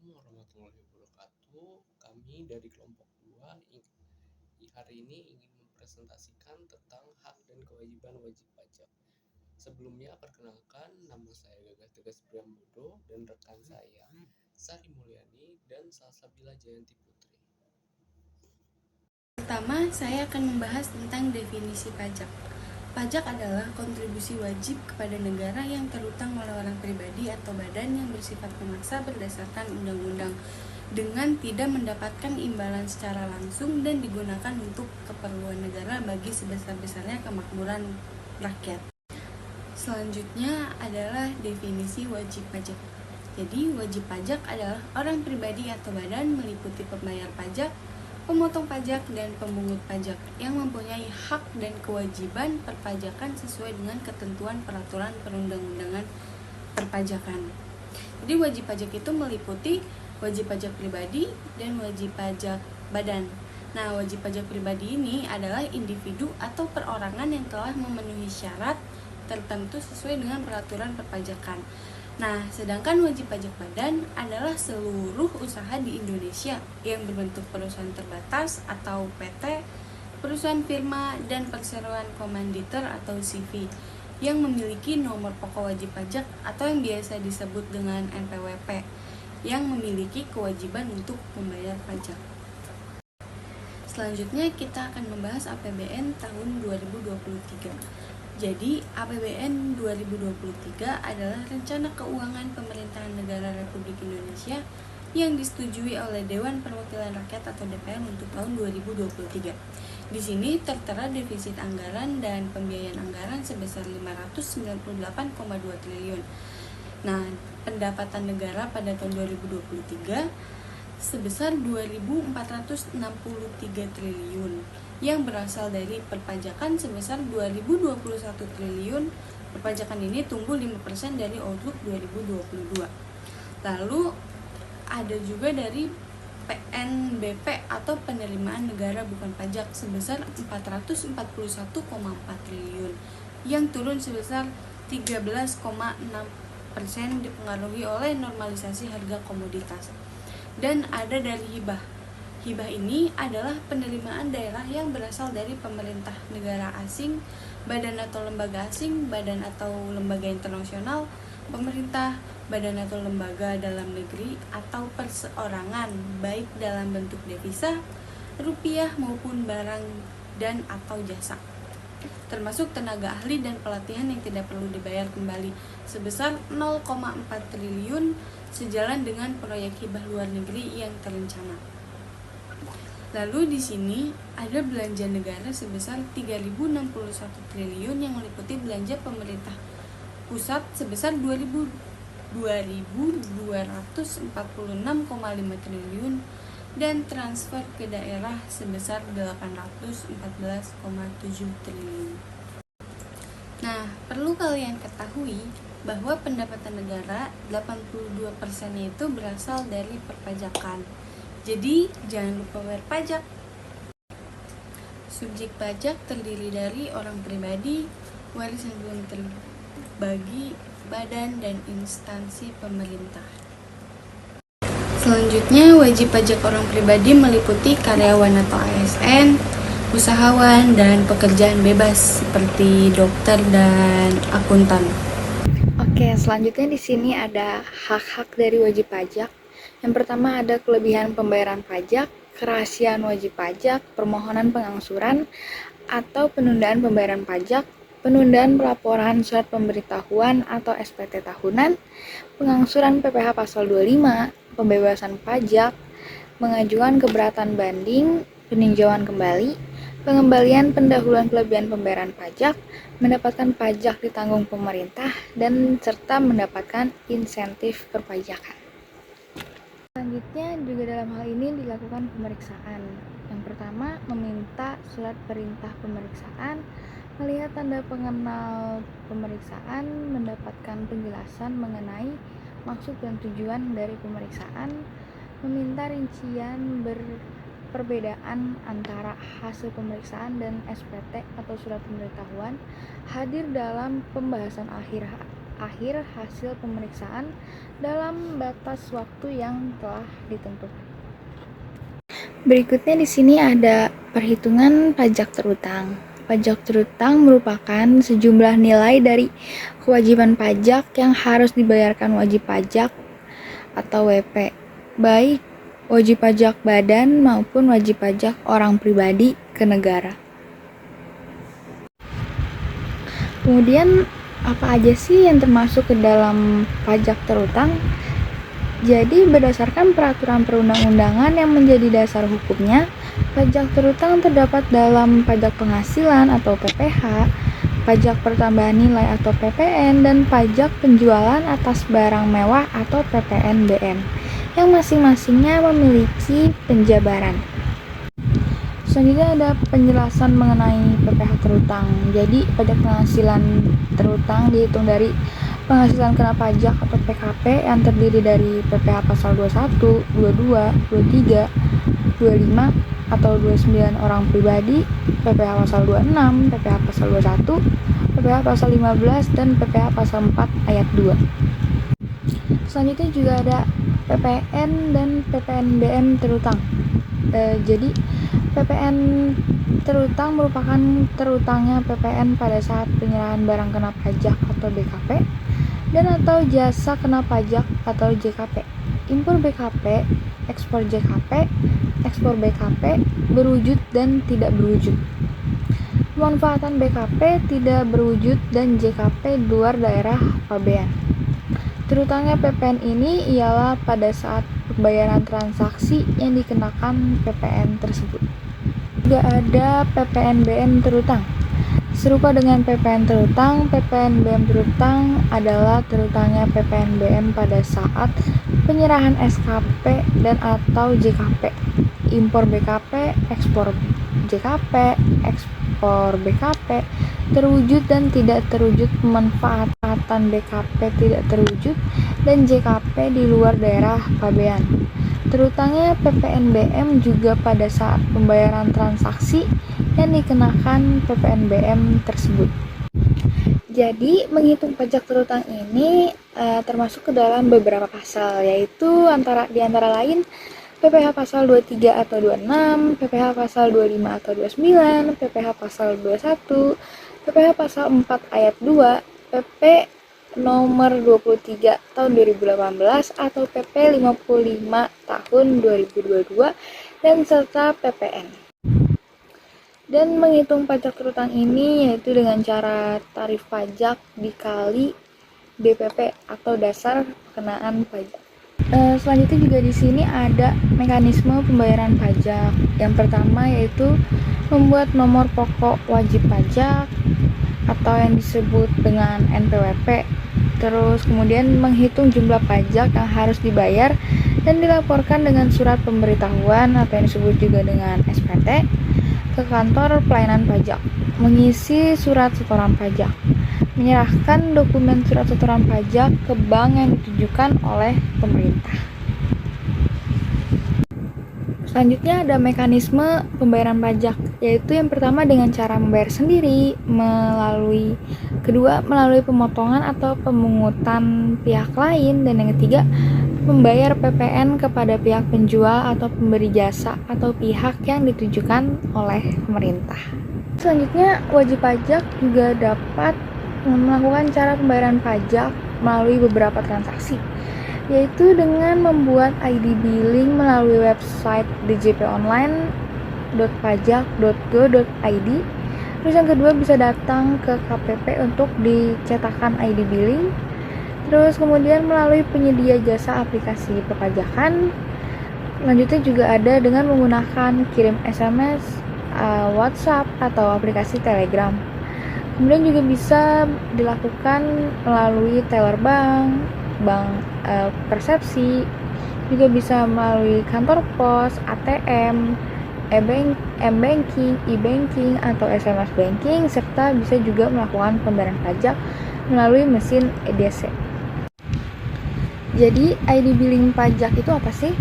Assalamualaikum warahmatullahi wabarakatuh. Kami dari kelompok 2 hari ini ingin mempresentasikan tentang hak dan kewajiban wajib pajak. Sebelumnya perkenalkan, nama saya Gagah Tegas Priambodo dan rekan saya Sari Mulyani dan Salsabila Jayanti Putri. Pertama, saya akan membahas tentang definisi pajak. Pajak adalah kontribusi wajib kepada negara yang terutang oleh orang pribadi atau badan yang bersifat memaksa berdasarkan undang-undang dengan tidak mendapatkan imbalan secara langsung dan digunakan untuk keperluan negara bagi sebesar-besarnya kemakmuran rakyat. Selanjutnya adalah definisi wajib pajak. Jadi, wajib pajak adalah orang pribadi atau badan meliputi pembayar pajak, pemotong pajak, dan pemungut pajak yang mempunyai hak dan kewajiban perpajakan sesuai dengan ketentuan peraturan perundang-undangan perpajakan. Jadi, wajib pajak itu meliputi wajib pajak pribadi dan wajib pajak badan. Nah, wajib pajak pribadi ini adalah individu atau perorangan yang telah memenuhi syarat tertentu sesuai dengan peraturan perpajakan. Nah, sedangkan wajib pajak badan adalah seluruh usaha di Indonesia yang berbentuk perusahaan terbatas atau PT, perusahaan firma, dan perseroan komanditer atau CV yang memiliki nomor pokok wajib pajak atau yang biasa disebut dengan NPWP yang memiliki kewajiban untuk membayar pajak. Selanjutnya kita akan membahas APBN tahun 2023. Jadi, APBN 2023 adalah rencana keuangan pemerintahan negara Republik Indonesia yang disetujui oleh Dewan Perwakilan Rakyat atau DPR untuk tahun 2023. Di sini tertera defisit anggaran dan pembiayaan anggaran sebesar 598,2 triliun. Nah, pendapatan negara pada tahun 2023 sebesar 2.463 triliun yang berasal dari perpajakan sebesar 2021 triliun. Perpajakan ini tumbuh 5% dari outlook 2022. Lalu ada juga dari PNBP atau penerimaan negara bukan pajak sebesar 441,4 triliun yang turun sebesar 13,6% dipengaruhi oleh normalisasi harga komoditas. Dan ada dari hibah. Hibah ini adalah penerimaan daerah yang berasal dari pemerintah negara asing, badan atau lembaga asing, badan atau lembaga internasional, pemerintah, badan atau lembaga dalam negeri, atau perseorangan, baik dalam bentuk devisa, rupiah maupun barang dan atau jasa, termasuk tenaga ahli dan pelatihan yang tidak perlu dibayar kembali sebesar 0,4 triliun sejalan dengan proyek hibah luar negeri yang terencana. Lalu di sini ada belanja negara sebesar 3.061 triliun yang meliputi belanja pemerintah pusat sebesar 2.246,5 triliun dan transfer ke daerah sebesar 814,7 triliun. Nah, perlu kalian ketahui bahwa pendapatan negara 82% itu berasal dari perpajakan. Jadi, jangan lupa bayar pajak. Subjek pajak terdiri dari orang pribadi, warisan belum terbagi, badan, dan instansi pemerintah. Selanjutnya, wajib pajak orang pribadi meliputi karyawan atau ASN, usahawan, dan pekerjaan bebas seperti dokter dan akuntan. Oke, selanjutnya di sini ada hak-hak dari wajib pajak. Yang pertama ada kelebihan pembayaran pajak, kerahasiaan wajib pajak, permohonan pengangsuran atau penundaan pembayaran pajak, penundaan pelaporan surat pemberitahuan atau SPT tahunan, pengangsuran PPh pasal 25, pembebasan pajak, mengajukan keberatan banding, peninjauan kembali, pengembalian pendahuluan kelebihan pembayaran pajak, mendapatkan pajak ditanggung pemerintah, dan serta mendapatkan insentif perpajakan. Selanjutnya juga dalam hal ini dilakukan pemeriksaan. Yang pertama, meminta surat perintah pemeriksaan, melihat tanda pengenal pemeriksaan, mendapatkan penjelasan mengenai maksud dan tujuan dari pemeriksaan, meminta rincian perbedaan antara hasil pemeriksaan dan SPT atau surat pemberitahuan, hadir dalam pembahasan akhir akhir hasil pemeriksaan dalam batas waktu yang telah ditentukan. Berikutnya di sini ada perhitungan pajak terutang. Pajak terutang merupakan sejumlah nilai dari kewajiban pajak yang harus dibayarkan wajib pajak atau WP, baik wajib pajak badan maupun wajib pajak orang pribadi ke negara. Kemudian apa aja sih yang termasuk ke dalam pajak terutang? Jadi berdasarkan peraturan perundang-undangan yang menjadi dasar hukumnya, pajak terutang terdapat dalam pajak penghasilan atau PPH, pajak pertambahan nilai atau PPN, dan pajak penjualan atas barang mewah atau PPNBM, yang masing-masingnya memiliki penjabaran. Selanjutnya ada penjelasan mengenai PPH terutang. Jadi pajak penghasilan terutang dihitung dari penghasilan kena pajak atau PKP yang terdiri dari PPH pasal 21, 22, 23, 25 atau 29 orang pribadi, PPH pasal 26, PPH pasal 21, PPH pasal 15 dan PPH pasal 4 ayat 2. Selanjutnya juga ada PPN dan PPNBM terutang. Jadi PPN terutang merupakan terutangnya PPN pada saat penyerahan barang kena pajak atau BKP dan atau jasa kena pajak atau JKP, impor BKP, ekspor JKP, ekspor BKP, berwujud dan tidak berwujud, pemanfaatan BKP tidak berwujud dan JKP luar daerah pabean. Terutangnya PPN ini ialah pada saat pembayaran transaksi yang dikenakan PPN tersebut. Juga ada PPNBM terutang. Serupa dengan PPN terutang, PPNBM terutang adalah terutangnya PPNBM pada saat penyerahan SKP dan atau JKP, impor BKP, ekspor JKP, ekspor BKP, terwujud dan tidak terwujud, pemanfaatan BKP tidak terwujud, dan JKP di luar daerah pabean. Terutangnya PPNBM juga pada saat pembayaran transaksi yang dikenakan PPNBM tersebut. Jadi, menghitung pajak terutang ini termasuk ke dalam beberapa pasal, yaitu di antara lain PPH pasal 23 atau 26, PPH pasal 25 atau 29, PPH pasal 21, PPH pasal 4 ayat 2, PP nomor 23 tahun 2018 atau PP 55 tahun 2022, dan serta PPN. Dan menghitung pajak terutang ini yaitu dengan cara tarif pajak dikali DPP atau dasar pengenaan pajak. Selanjutnya juga di sini ada mekanisme pembayaran pajak. Yang pertama yaitu membuat nomor pokok wajib pajak atau yang disebut dengan NPWP. Terus kemudian menghitung jumlah pajak yang harus dibayar dan dilaporkan dengan surat pemberitahuan atau yang disebut juga dengan SPT ke kantor pelayanan pajak, mengisi surat setoran pajak, menyerahkan dokumen surat setoran pajak ke bank yang ditujukan oleh pemerintah. Selanjutnya ada mekanisme pembayaran pajak, yaitu yang pertama dengan cara membayar sendiri, kedua melalui pemotongan atau pemungutan pihak lain, dan yang ketiga membayar PPN kepada pihak penjual atau pemberi jasa atau pihak yang ditujukan oleh pemerintah. Selanjutnya wajib pajak juga dapat melakukan cara pembayaran pajak melalui beberapa transaksi, yaitu dengan membuat ID billing melalui website djponline.pajak.go.id. Terus yang kedua bisa datang ke KPP untuk dicetakkan ID billing. Terus kemudian melalui penyedia jasa aplikasi perpajakan. Selanjutnya juga ada dengan menggunakan kirim SMS, WhatsApp atau aplikasi Telegram. Kemudian juga bisa dilakukan melalui teller bank persepsi, juga bisa melalui kantor pos, ATM, e-banking, atau SMS banking, serta bisa juga melakukan pembayaran pajak melalui mesin EDC. Jadi ID billing pajak itu apa sih?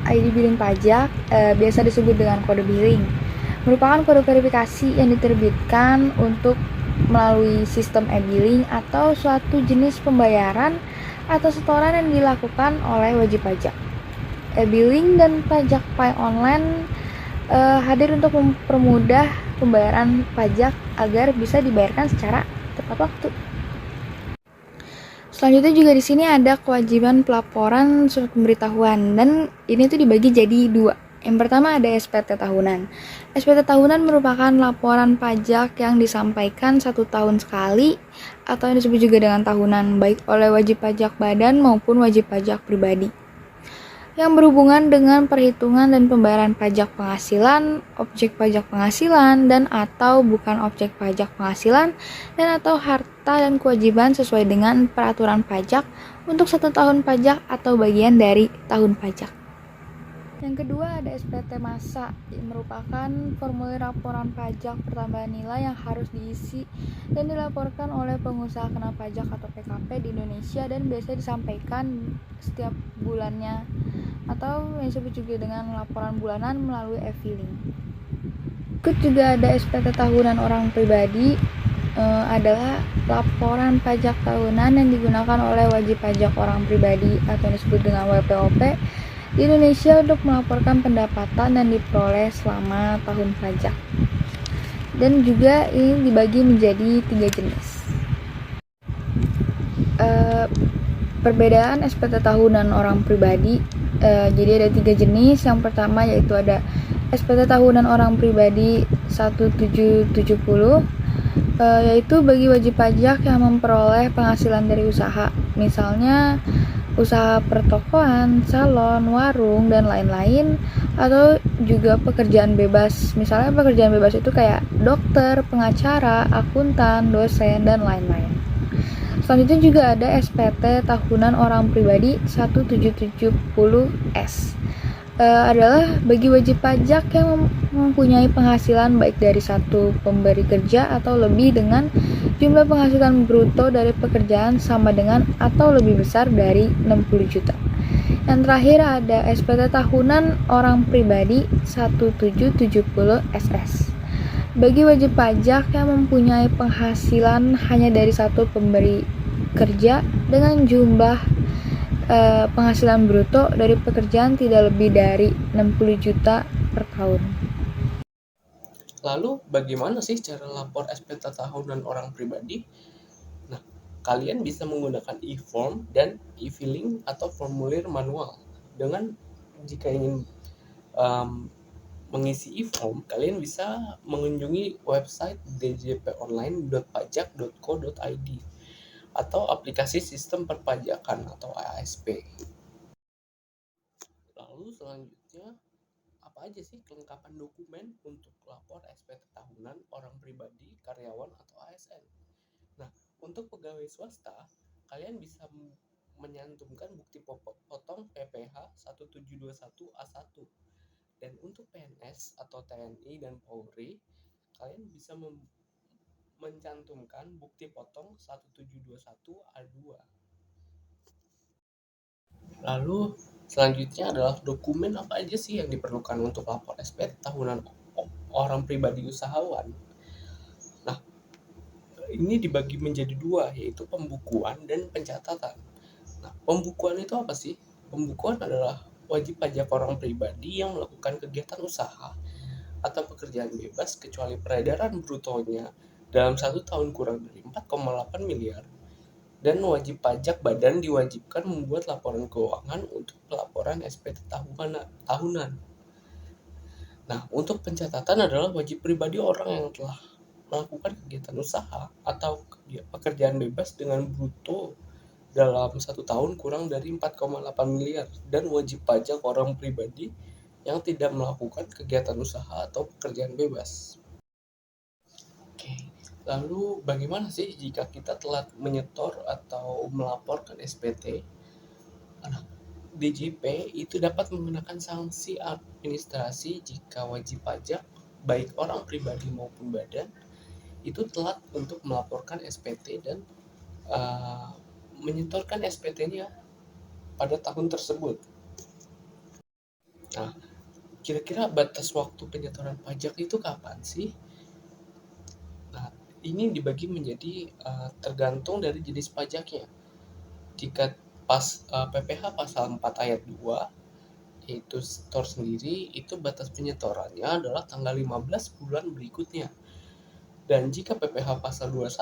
ID billing pajak biasa disebut dengan kode billing, merupakan kode verifikasi yang diterbitkan untuk melalui sistem e-billing atau suatu jenis pembayaran atau setoran yang dilakukan oleh wajib pajak. E-billing dan pajak pay online hadir untuk mempermudah pembayaran pajak agar bisa dibayarkan secara tepat waktu. Selanjutnya juga di sini ada kewajiban pelaporan surat pemberitahuan, dan ini tuh dibagi jadi dua. Yang pertama ada SPT tahunan. SPT tahunan merupakan laporan pajak yang disampaikan 1 tahun sekali atau yang disebut juga dengan tahunan, baik oleh wajib pajak badan maupun wajib pajak pribadi, yang berhubungan dengan perhitungan dan pembayaran pajak penghasilan, objek pajak penghasilan, dan atau bukan objek pajak penghasilan, dan atau harta dan kewajiban sesuai dengan peraturan pajak untuk 1 tahun pajak atau bagian dari tahun pajak. Yang kedua ada SPT masa, yang merupakan formulir laporan pajak pertambahan nilai yang harus diisi dan dilaporkan oleh pengusaha kena pajak atau PKP di Indonesia dan biasa disampaikan setiap bulannya atau yang disebut juga dengan laporan bulanan melalui e-filing. Berikut juga ada SPT tahunan orang pribadi, adalah laporan pajak tahunan yang digunakan oleh wajib pajak orang pribadi atau yang disebut dengan WPOP di Indonesia untuk melaporkan pendapatan yang diperoleh selama tahun pajak. Dan juga ini dibagi menjadi 3 jenis. Perbedaan SPT tahunan orang pribadi, jadi ada 3 jenis. Yang pertama yaitu ada SPT tahunan orang pribadi 1770, yaitu bagi wajib pajak yang memperoleh penghasilan dari usaha, misalnya usaha pertokoan, salon, warung, dan lain-lain, atau juga pekerjaan bebas. Misalnya pekerjaan bebas itu kayak dokter, pengacara, akuntan, dosen, dan lain-lain. Selanjutnya juga ada SPT tahunan orang pribadi 1770S. Adalah bagi wajib pajak yang mempunyai penghasilan baik dari satu pemberi kerja atau lebih dengan jumlah penghasilan bruto dari pekerjaan sama dengan atau lebih besar dari 60 juta. Yang terakhir ada SPT tahunan orang pribadi 1770SS. Bagi wajib pajak yang mempunyai penghasilan hanya dari satu pemberi kerja dengan jumlah penghasilan bruto dari pekerjaan tidak lebih dari 60 juta per tahun. Lalu bagaimana sih cara lapor SPT tahunan orang pribadi? Nah, kalian bisa menggunakan e-form dan e-filing atau formulir manual. Jika ingin mengisi e-form, kalian bisa mengunjungi website djponline.pajak.co.id atau aplikasi sistem perpajakan atau ASP. Lalu selanjutnya, apa aja sih kelengkapan dokumen untuk lapor SPT tahunan orang pribadi, karyawan, atau ASN? Nah, untuk pegawai swasta, kalian bisa menyantumkan bukti potong PPh 1721A1. Dan untuk PNS atau TNI dan Polri, kalian bisa mencantumkan bukti potong 1721A2. Lalu selanjutnya adalah dokumen apa aja sih yang diperlukan untuk lapor SPT tahunan orang pribadi usahawan. Nah, ini dibagi menjadi dua, yaitu pembukuan dan pencatatan. Nah, pembukuan itu apa sih? Pembukuan adalah wajib pajak orang pribadi yang melakukan kegiatan usaha atau pekerjaan bebas kecuali peredaran brutonya dalam 1 tahun kurang dari 4,8 miliar, dan wajib pajak badan diwajibkan membuat laporan keuangan untuk pelaporan SPT tahunan. Nah, untuk pencatatan adalah wajib pribadi orang yang telah melakukan kegiatan usaha atau pekerjaan bebas dengan bruto dalam 1 tahun kurang dari 4,8 miliar, dan wajib pajak orang pribadi yang tidak melakukan kegiatan usaha atau pekerjaan bebas. Oke, lalu bagaimana sih jika kita telat menyetor atau melaporkan SPT? Nah, DJP itu dapat menggunakan sanksi administrasi jika wajib pajak, baik orang pribadi maupun badan, itu telat untuk melaporkan SPT dan menyetorkan SPT-nya pada tahun tersebut. Nah, kira-kira batas waktu penyetoran pajak itu kapan sih? Nah, ini dibagi menjadi tergantung dari jenis pajaknya. Jika PPh pasal 4 ayat 2 yaitu setor sendiri, itu batas penyetorannya adalah tanggal 15 bulan berikutnya. Dan jika PPh pasal 21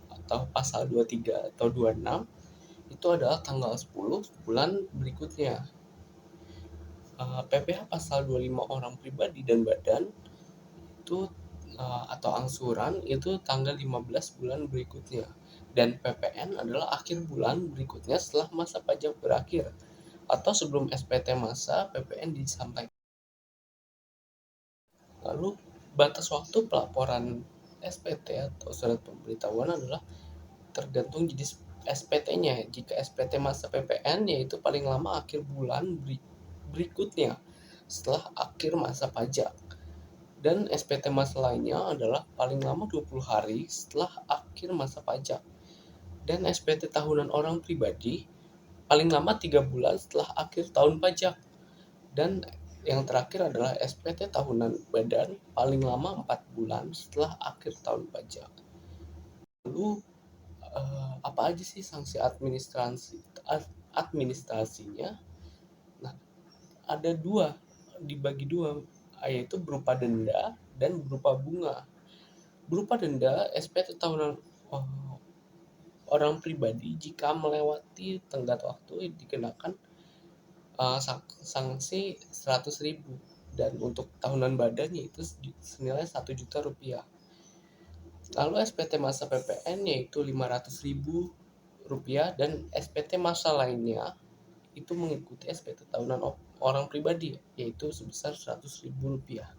atau pasal 23 atau 26 itu adalah tanggal 10 bulan berikutnya. PPh pasal 25 orang pribadi dan badan itu atau angsuran itu tanggal 15 bulan berikutnya. Dan PPN adalah akhir bulan berikutnya setelah masa pajak berakhir atau sebelum SPT masa PPN disampaikan. Lalu batas waktu pelaporan SPT atau surat pemberitahuan adalah tergantung jenis SPT-nya. Jika SPT masa PPN yaitu paling lama akhir bulan berikutnya setelah akhir masa pajak. Dan SPT masa lainnya adalah paling lama 20 hari setelah akhir masa pajak. Dan SPT tahunan orang pribadi paling lama 3 bulan setelah akhir tahun pajak. Dan yang terakhir adalah SPT tahunan badan paling lama 4 bulan setelah akhir tahun pajak. Lalu apa aja sih sanksi administrasinya? Nah, ada dibagi dua, yaitu berupa denda dan berupa bunga. Berupa denda, SPT tahunan orang pribadi jika melewati tenggat waktu dikenakan sanksi 100.000, dan untuk tahunan badannya itu senilai 1 juta rupiah. Lalu SPT masa PPN yaitu 500.000 rupiah, dan SPT masa lainnya itu mengikuti SPT tahunan orang pribadi yaitu sebesar 100.000 rupiah.